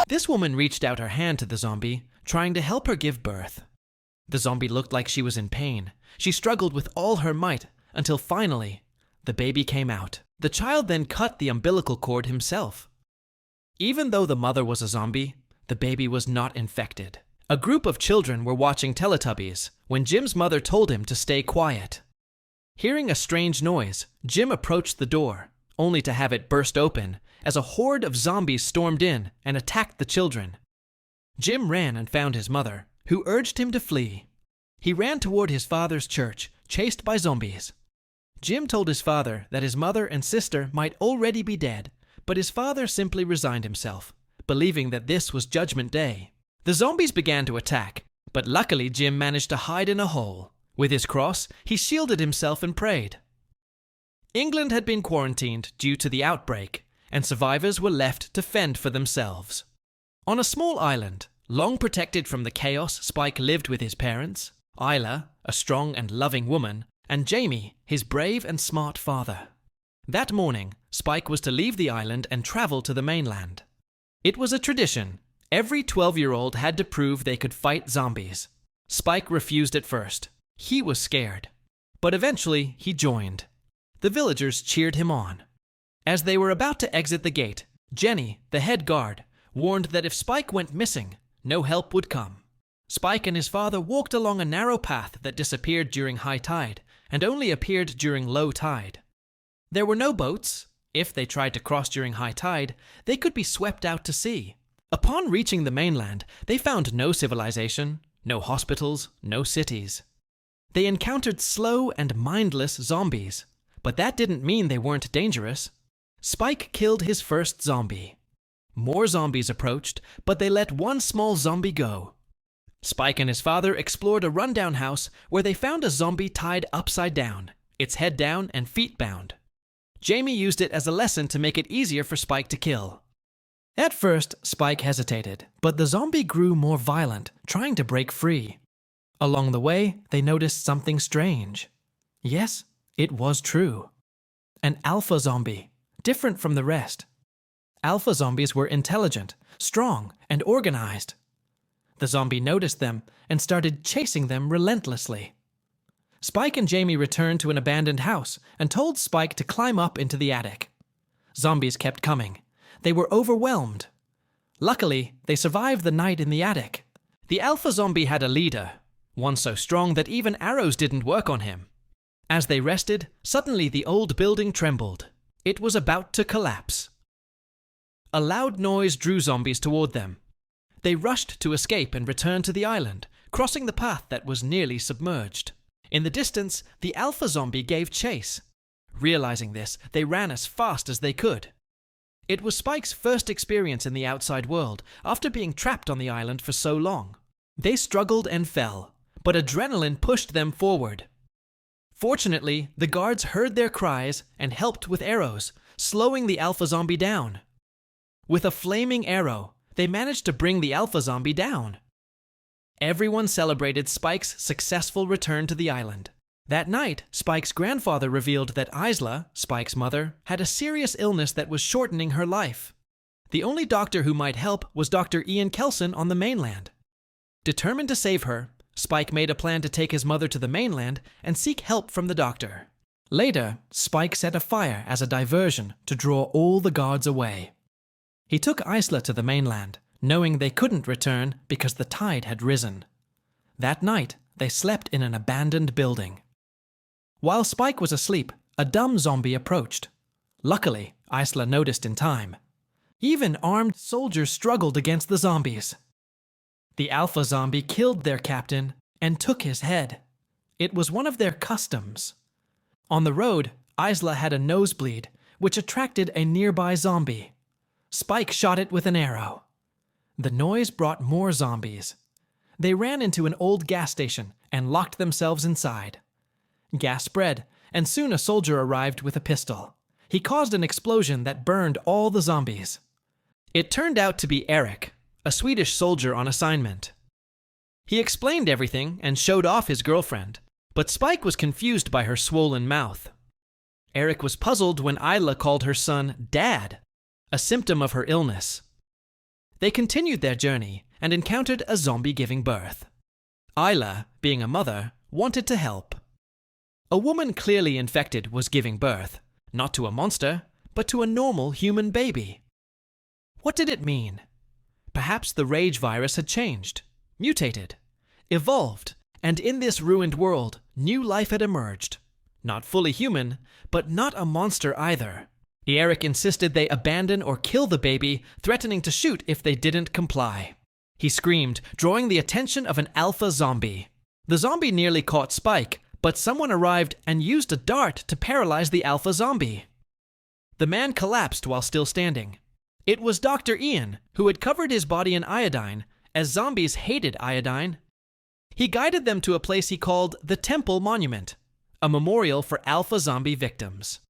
This woman reached out her hand to the zombie, trying to help her give birth. The zombie looked like she was in pain. She struggled with all her might until finally, the baby came out. The child then cut the umbilical cord himself. Even though the mother was a zombie, the baby was not infected. A group of children were watching Teletubbies when Jim's mother told him to stay quiet. Hearing a strange noise, Jim approached the door, only to have it burst open as a horde of zombies stormed in and attacked the children. Jim ran and found his mother, who urged him to flee. He ran toward his father's church, chased by zombies. Jim told his father that his mother and sister might already be dead, but his father simply resigned himself, believing that this was Judgment Day. The zombies began to attack, but luckily Jim managed to hide in a hole. With his cross, he shielded himself and prayed. England had been quarantined due to the outbreak, and survivors were left to fend for themselves. On a small island, long protected from the chaos, Spike lived with his parents, Isla, a strong and loving woman, and Jamie, his brave and smart father. That morning, Spike was to leave the island and travel to the mainland. It was a tradition. Every 12-year-old had to prove they could fight zombies. Spike refused at first. He was scared. But eventually, he joined. The villagers cheered him on. As they were about to exit the gate, Jenny, the head guard, warned that if Spike went missing, no help would come. Spike and his father walked along a narrow path that disappeared during high tide and only appeared during low tide. There were no boats. If they tried to cross during high tide, they could be swept out to sea. Upon reaching the mainland, they found no civilization, no hospitals, no cities. They encountered slow and mindless zombies, but that didn't mean they weren't dangerous. Spike killed his first zombie. More zombies approached, but they let one small zombie go. Spike and his father explored a rundown house where they found a zombie tied upside down, its head down and feet bound. Jamie used it as a lesson to make it easier for Spike to kill. At first, Spike hesitated, but the zombie grew more violent, trying to break free. Along the way, they noticed something strange. Yes, it was true. An alpha zombie, different from the rest. Alpha zombies were intelligent, strong, and organized. The zombie noticed them and started chasing them relentlessly. Spike and Jamie returned to an abandoned house and told Spike to climb up into the attic. Zombies kept coming. They were overwhelmed. Luckily, they survived the night in the attic. The alpha zombie had a leader, one so strong that even arrows didn't work on him. As they rested, suddenly the old building trembled. It was about to collapse. A loud noise drew zombies toward them. They rushed to escape and return to the island, crossing the path that was nearly submerged. In the distance, the alpha zombie gave chase. Realizing this, they ran as fast as they could. It was Spike's first experience in the outside world after being trapped on the island for so long. They struggled and fell, but adrenaline pushed them forward. Fortunately, the guards heard their cries and helped with arrows, slowing the alpha zombie down. With a flaming arrow, they managed to bring the alpha zombie down. Everyone celebrated Spike's successful return to the island. That night, Spike's grandfather revealed that Isla, Spike's mother, had a serious illness that was shortening her life. The only doctor who might help was Dr. Ian Kelson on the mainland. Determined to save her, Spike made a plan to take his mother to the mainland and seek help from the doctor. Later, Spike set a fire as a diversion to draw all the guards away. He took Isla to the mainland, knowing they couldn't return because the tide had risen. That night, they slept in an abandoned building. While Spike was asleep, a dumb zombie approached. Luckily, Isla noticed in time. Even armed soldiers struggled against the zombies. The alpha zombie killed their captain and took his head. It was one of their customs. On the road, Isla had a nosebleed, which attracted a nearby zombie. Spike shot it with an arrow. The noise brought more zombies. They ran into an old gas station and locked themselves inside. Gas spread, and soon a soldier arrived with a pistol. He caused an explosion that burned all the zombies. It turned out to be Eric, a Swedish soldier on assignment. He explained everything and showed off his girlfriend, but Spike was confused by her swollen mouth. Eric was puzzled when Isla called her son Dad, a symptom of her illness. They continued their journey and encountered a zombie giving birth. Isla, being a mother, wanted to help. A woman clearly infected was giving birth, not to a monster, but to a normal human baby. What did it mean? Perhaps the rage virus had changed, mutated, evolved, and in this ruined world, new life had emerged. Not fully human, but not a monster either. Eric insisted they abandon or kill the baby, threatening to shoot if they didn't comply. He screamed, drawing the attention of an alpha zombie. The zombie nearly caught Spike, but someone arrived and used a dart to paralyze the alpha zombie. The man collapsed while still standing. It was Dr. Ian, who had covered his body in iodine, as zombies hated iodine. He guided them to a place he called the Temple Monument, a memorial for alpha zombie victims.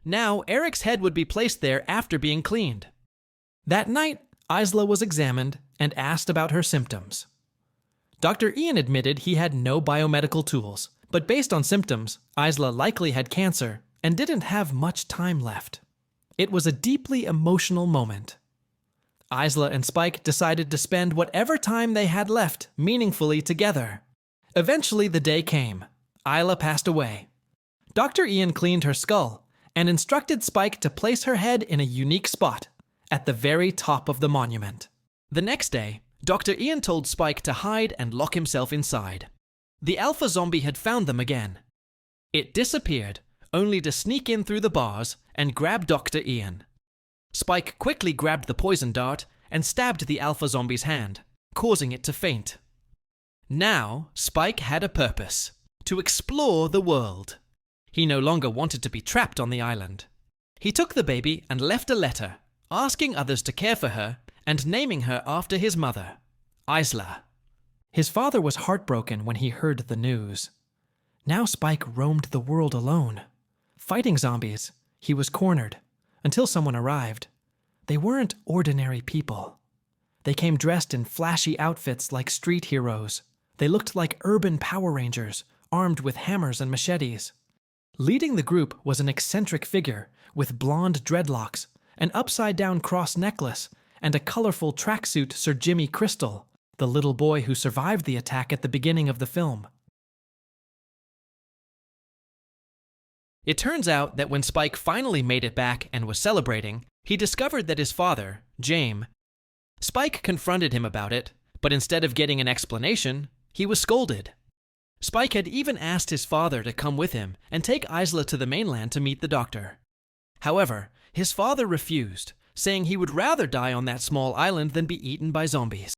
Now, Eric's head would be placed there after being cleaned. That night, Isla was examined and asked about her symptoms. Dr. Ian admitted he had no biomedical tools, but based on symptoms, Isla likely had cancer and didn't have much time left. It was a deeply emotional moment. Isla and Spike decided to spend whatever time they had left meaningfully together. Eventually, the day came. Isla passed away. Dr. Ian cleaned her skull and instructed Spike to place her head in a unique spot, at the very top of the monument. The next day, Dr. Ian told Spike to hide and lock himself inside. The alpha zombie had found them again. It disappeared, only to sneak in through the bars and grab Dr. Ian. Spike quickly grabbed the poison dart and stabbed the alpha zombie's hand, causing it to faint. Now, Spike had a purpose: to explore the world. He no longer wanted to be trapped on the island. He took the baby and left a letter, asking others to care for her and naming her after his mother, Isla. His father was heartbroken when he heard the news. Now Spike roamed the world alone. Fighting zombies, he was cornered, until someone arrived. They weren't ordinary people. They came dressed in flashy outfits like street heroes. They looked like urban Power Rangers, armed with hammers and machetes. Leading the group was an eccentric figure with blonde dreadlocks, an upside-down cross necklace, and a colorful tracksuit Sir Jimmy Crystal, the little boy who survived the attack at the beginning of the film. It turns out that when Spike finally made it back and was celebrating, he discovered that his father, James. Spike confronted him about it, but instead of getting an explanation, he was scolded. Spike had even asked his father to come with him and take Isla to the mainland to meet the doctor. However, his father refused, saying he would rather die on that small island than be eaten by zombies.